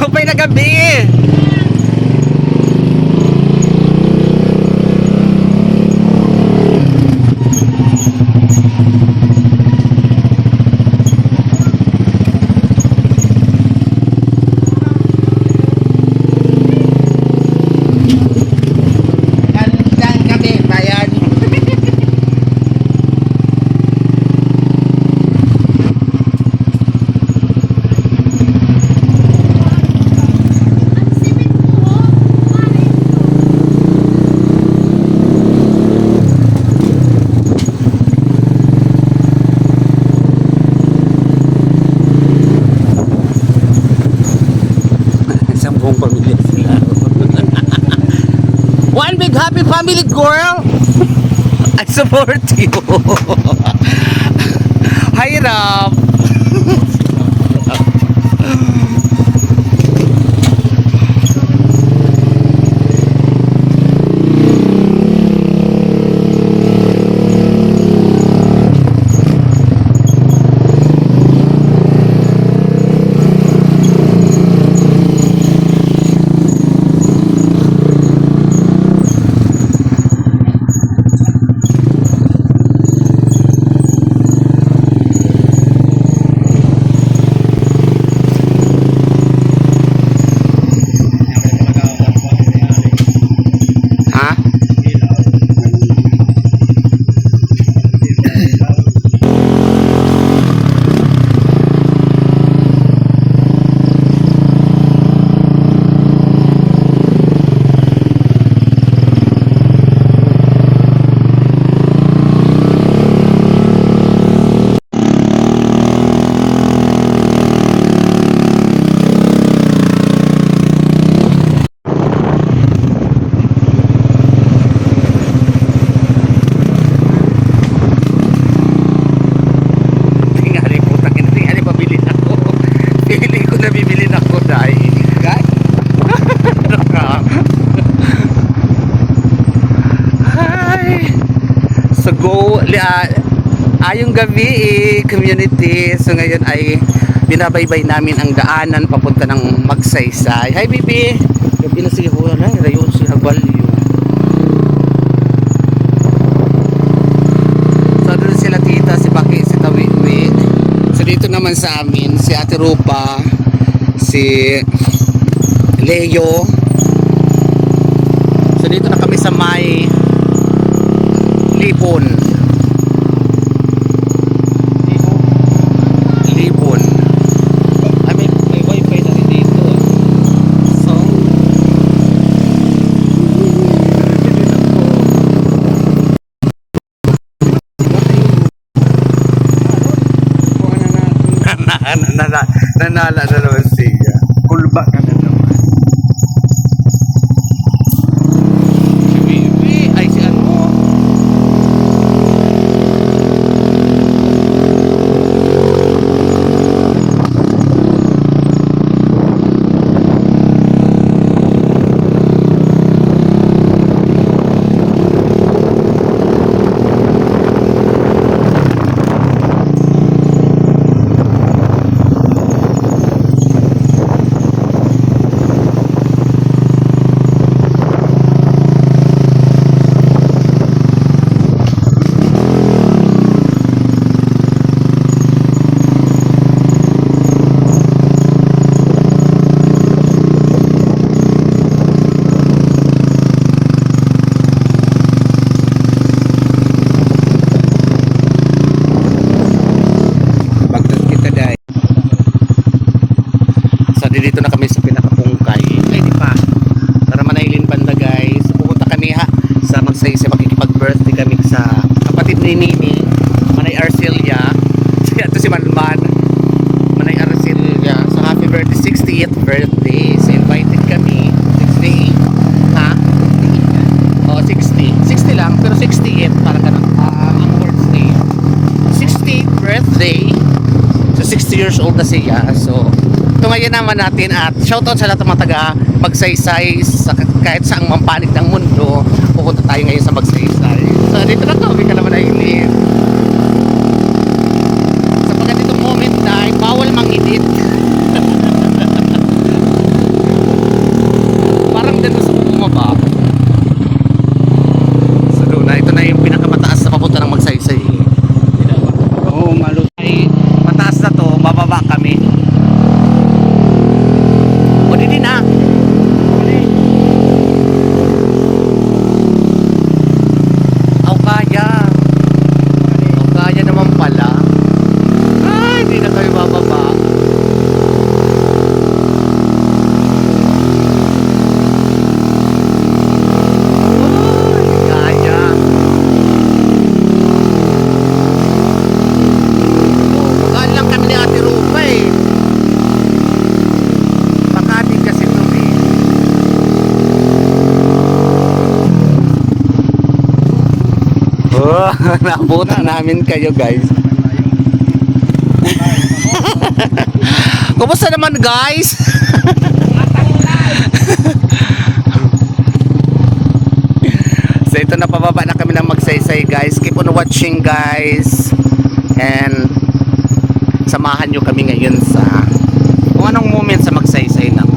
Hupay na gabi. Gandang gabi, bayan. Isang buong pamilya sila. One big happy family, girl. I support you. Hirap. Ha? Tingali po, tingali pabili na ako. Pili ko na bibili na ako dahil. Hi! So go, ayong gabi community. So ngayon ay binabaybay namin ang daanan papunta ng Magsaysay. Hi baby! Gabi na siya ko na, rayon siya Agbalyo. So doon sila tita, si Baki, si Tawiwin. So dito naman sa amin, si Ate Rupa, si Leo. So dito na kami sa may Lipon. Lipon. Ay, may wifi na rin dito. So, nanala na naman siya. Kulba ka na naman. Si Bibi, ay si ano? Dito na kami sa pinakapungkay. Ay, di pa. Para manailin banda guys. Pupunta kami sa Magsaysay. Makikipag-birthday kami sa kapatid ni Nini, Manay Arcelia. Ito si Manman, Manay Arcelia. So happy birthday, 60th birthday. So invited kami. 68. Ha? Oh, 60. 60 lang, pero 68 parang ganun. Ang birthday. 60th birthday. So 60 years old na siya. So ito ngayon naman natin at shoutout sa lahat ng mga taga Magsaysay sa kahit saang mampanig ng mundo. Pupunta tayo ngayon sa Magsaysay. So dito na to, hindi ka naman nailin. Sa pagka ditong moment na bawal mangidit. Naabutan namin kayo guys. Kumusta naman guys? So ito na, pababa na kami ng magsaysay guys. Keep on watching guys. And samahan nyo kami ngayon sa kung anong moment sa magsaysay naman.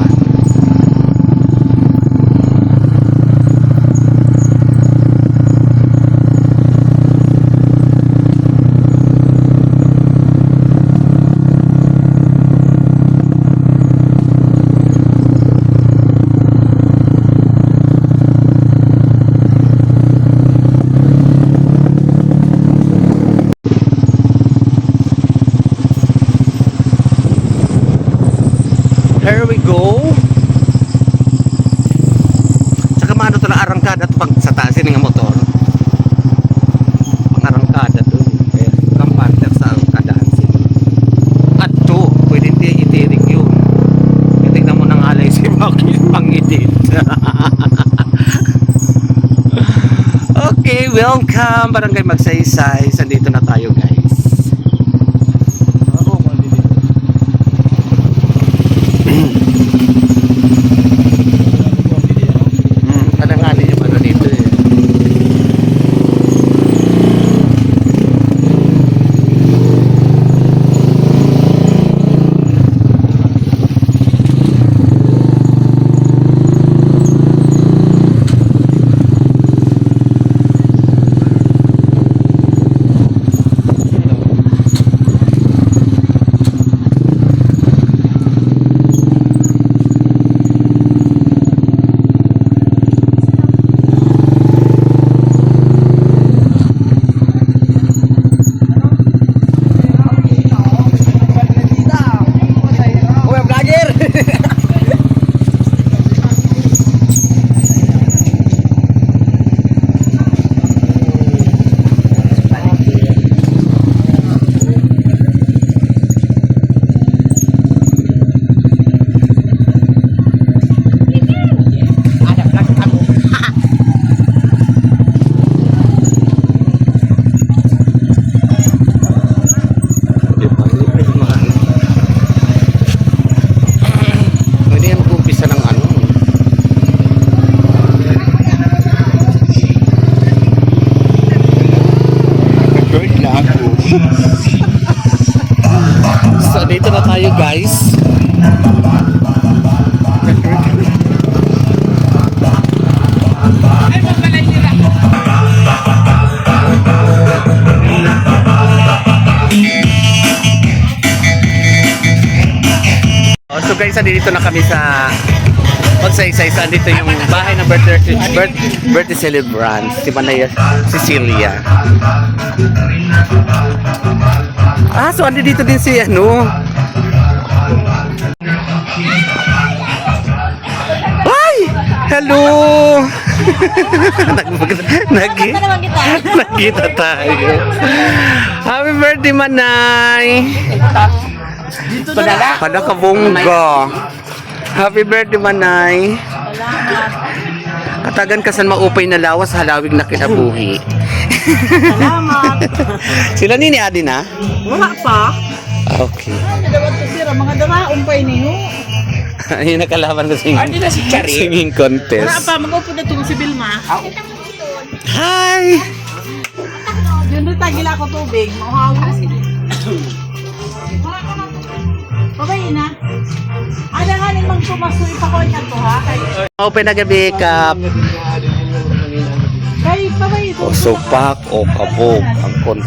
Here we go. Saka maano to na arangkada to pag sa taas yun nga motor. Pang arangkada to. Kaya kampanter sa arangkadaan sila. At to, pwede itirik yun. Tignan mo ng alay si Bakit pang edit. Okay, welcome. Barangay Magsaysay. Sandito na tayo guys. Alanganin yung ano dito eh. So dito na tayo guys. So guys, dito na kami sa Magsaysay. So dito yung bahay ng birthday celebrant si Manaya Cecilia. So andi dito din si ano. Ay! Hello! Nagkita tayo. Happy birthday, Manay! Pada kabungga. Happy birthday, Manay! Katagan ka san maupay na lawas, halawig na kinabuhi. Salamat. Sila ni Adi na? Wala pa. Okay. Dapat ko sira mga daraon pa ini. Ayun nakalaban ko sa singing contest. Wala pa mag-upo na tong si Bilma. Hi! Yun rin tagila ko tubig. Mauhawas. Babay na. Alanganin mang sumaso ipakuha niya to ha. Open na gabi kap. Kay babay ito. O supak o kabog ang kon.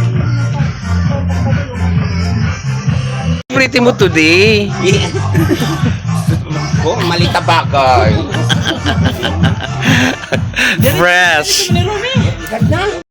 Pretty mo today. Oh, malita bagay. Fresh. Ni Rumi. Ganda.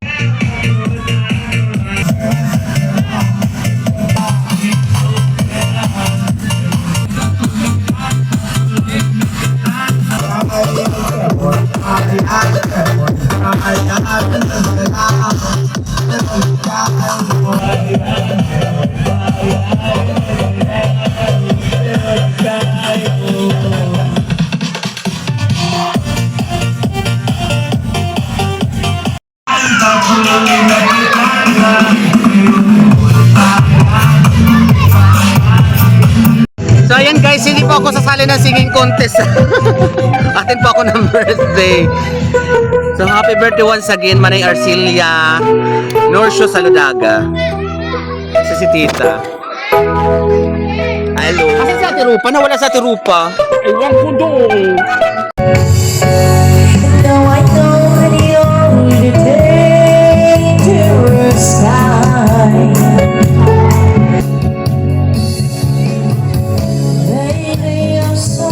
Ayan guys, hindi po ako sasali ng singing contest. Atin po ako ng birthday. So happy birthday once again, Manay Arcilia Norcio Saludaga. Si Tita. Hello. Asa si Ate Rupa? Nawala sa Ate Rupa. Ewan ko doon. Now I know the only dangerous time. Lately I'm so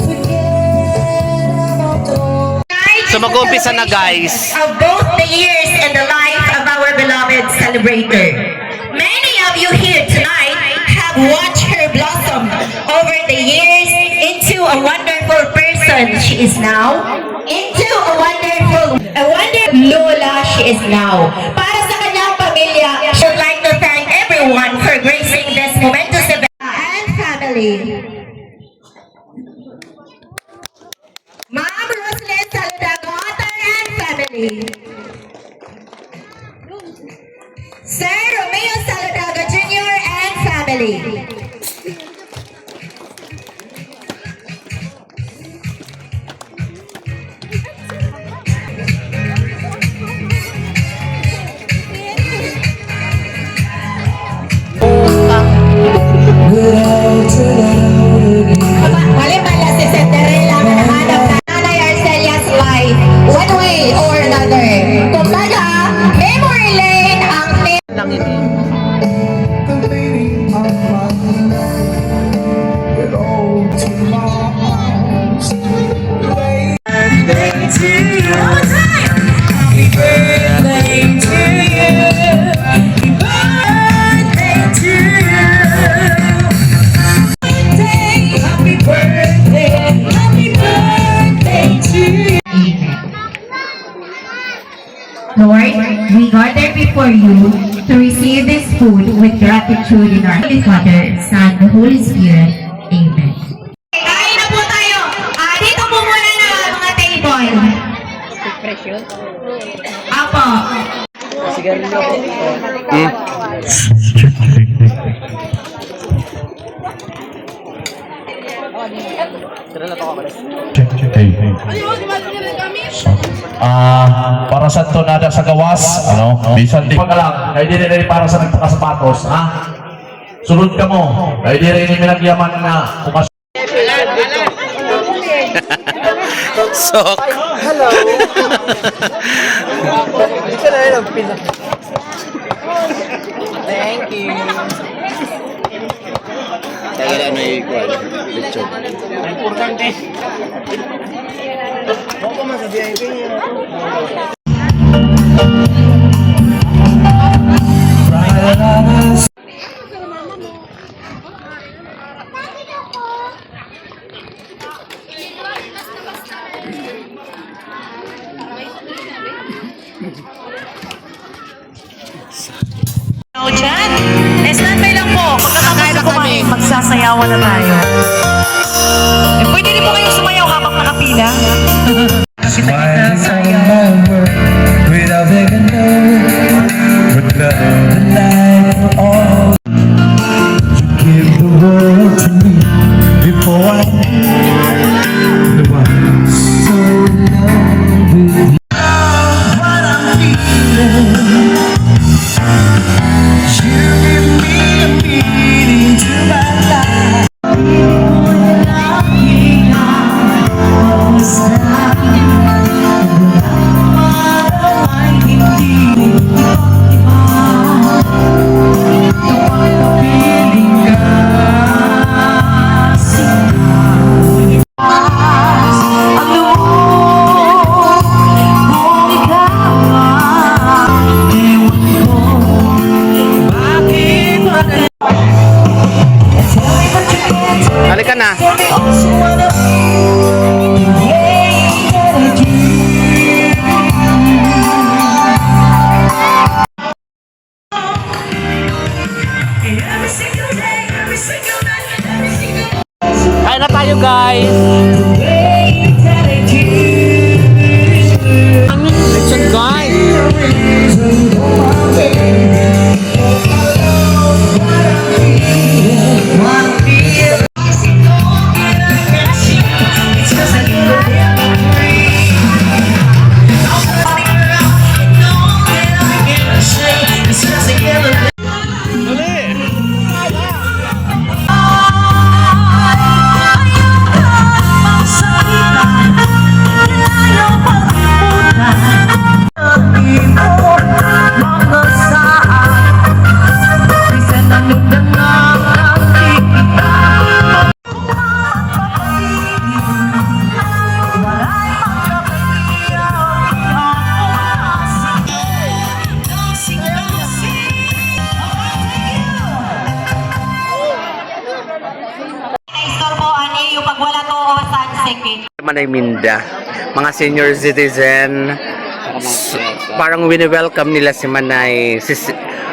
forget about all. So mag-umpisa na guys. Of both the years and the life of our beloved celebrator. Many of you here tonight have watched her blossom over the years into a wonderful person she is now. Into a wonderful Lola she is now. Para sa kanyang pamilya, I would like to thank everyone for gracing this momentous event and family. Ma'am Roslyn Saludaga and family. Sir Romeo Saludaga Jr. and family. Mali pala si Cinderella na nahanap na Nanay Arcelia's life one way or another. Kumbaga, memory lane ang Lang ini. Lord, we gather before you to receive this food with gratitude in our Holy Father, Son, and Holy Spirit. Amen. Kain na po tayo. Dito po muna na mga table. Apo. Para sa tonada sa gawas, bisan di pa ka lang, ay di rin para sa nagpakasapatos, ha? Sunod ka mo, ay di rin minagyaman na bukas. Sok. Hello. Ito na yun ang Thank you. Kaya ano yung ikuan? Lechon. Importante. Ako man sa VIP niya. O dyan, stand-by lang po. Pagkatapos na kumain, magsasayawan na tayo. Pwede rin po kayong sumayaw habang nakapila. Smile over without even know what love and life for all. Give the world to me before I knew the one so in love with you. What I'm feeling, you give me a meaning to my life. Halika na. Kain na tayo guys. Ang lechon guys. cake. Manay Minda, mga senior citizen, parang wini-welcome nila si Manay, si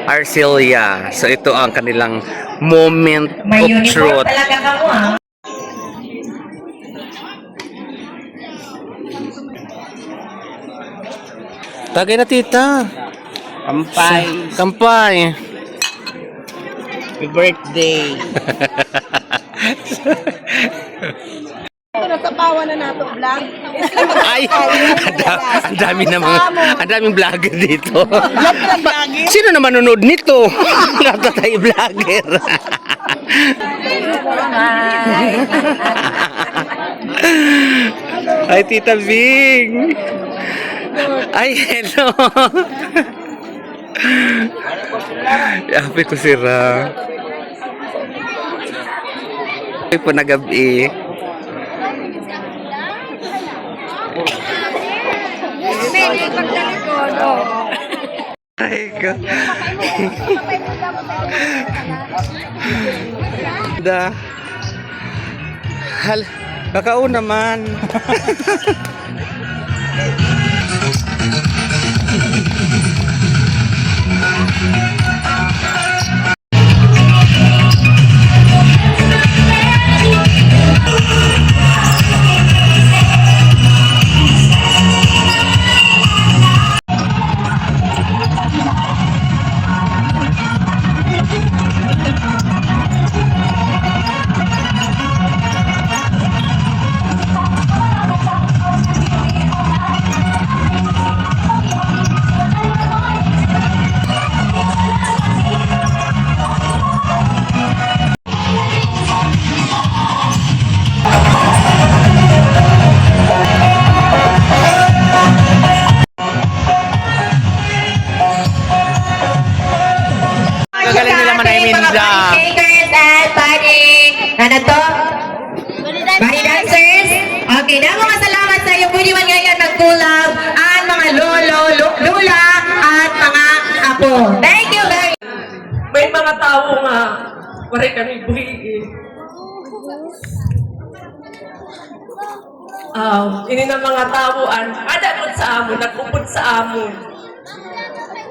Arcelia. So ito ang kanilang moment May of uniform truth. talaga ka mo, ah. Tagay na tita. Kampay. Kampay. Happy birthday. Ay, ang dami na mga, ang daming vlogger dito. Sino na manonood nito? Natatay vlogger. Ay, Tita Bing. Ay, hello. Yapi ko sira. Ay po na gabi. Ay, ka. Da. Hal, kakao naman. Gagaling nila Manay Minda. Mga body shakers and body, ano to? Body dancers. Okay, na mga salamat sa iyo. Pwede man ngayon nag-collab at mga lolo, lula at mga apo. Thank you very much. May mga tao nga, wari kami buhigin. Ini na mga tawoan, adamot sa amon, nagupod sa amon.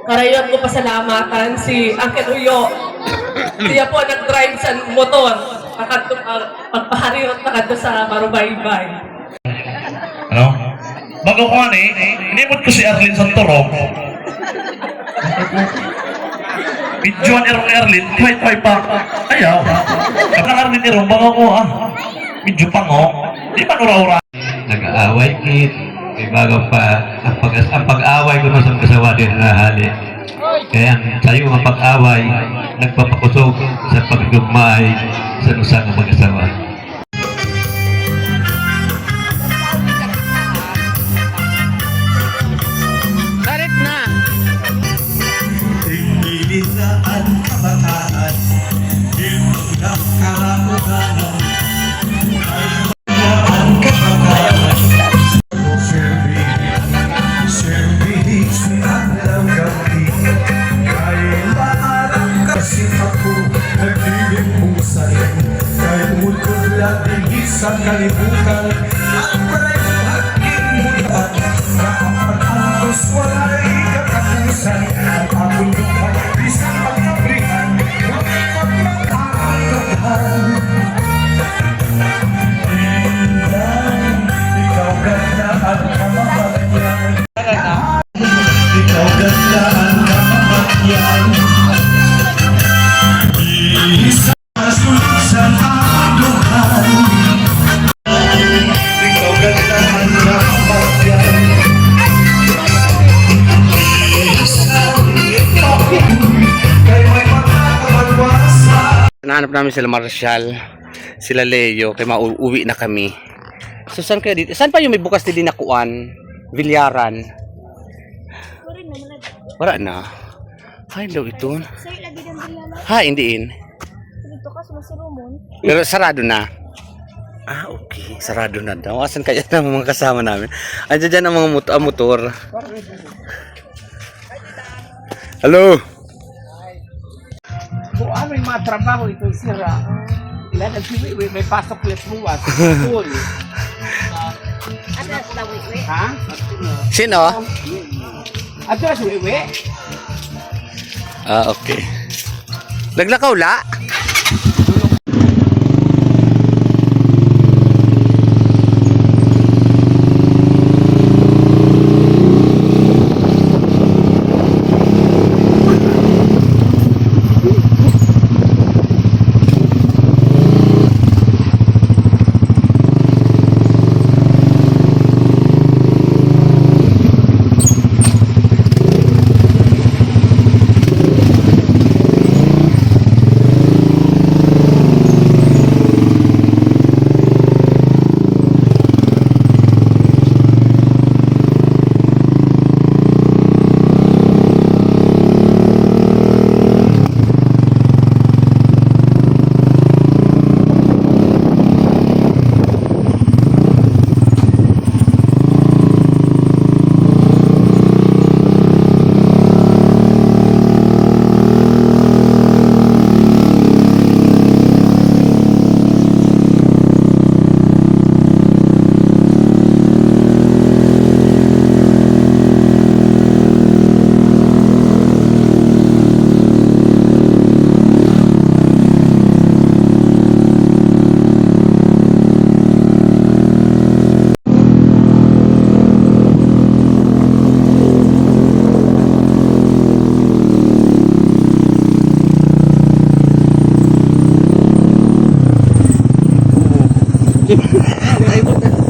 Karayon ko pasalamatan si Uncle Uyo. Siya po nag-drive sa motor. Pagpaharirot na sa Marubaybay. Ano? Bago ko inimot ko si Arlene Santorong. Bidjuan erong Arlene, kahit pa. Ayaw. Kapag Arlene erong, bago ko Bidju pa ngo. Di man ura-ura. Nag-aaway kit, may bago pa ang pag-away ko sa kasawa din na hali. Kaya sayo ang pag-away, nagpapakusog sa pagdugmay sa nusang mag-asawa. Sarit na. Tingilin na ang kabataan, inulang karamuganan, ang kabataan. Serving sinang gabi, kahit maalam kasi ako nagiging pusay, kahit mulod lagi sa kalibutan, at parang aking mulan, nakapag-angkos wala'y katapusan, at aking lupa, isang pagkabrihan, wakapag makakagahan. Ikaw ganda at kamamagyan. Ikaw ganda ang kamamagyan. Isa sulit sa aluhan. Ikaw ganda ang kamamagyan. Isa ikaw kay may magkakamalwasa. Nahanap namin sila Marshall, sila Leo, kaya mauwi na kami. So saan kayo dito? Saan pa yung may bukas din na kuan? Vilyaran. Wala na. Ay, daw ito. Ha, indiin. Pero sarado na. Ah, okay. Sarado na daw. Asan kaya na mga kasama namin? Andiyan dyan ang mga motor. Hello? Kung ano yung mga trabaho, ito sira. Lahat si Wiwi, may pasok ulit buwas. School. Ha? Sino? Ato si Wiwi? Ah, okay. Naglakaw la?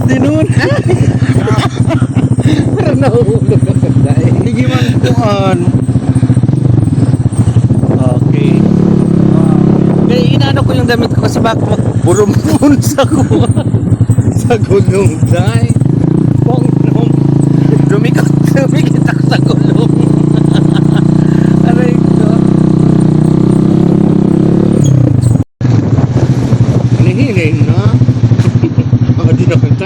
Dinun. Parang nahulog ka sa dahil. Hindi man kuhan. Okay. Kaya inaano ko yung damit ko kasi baka magburumpun sa kuhan. Sa gulong dahil. Pong-pong. Dumikot ako sa gulong. Aray ko. Hinihiling na. Hindi na kita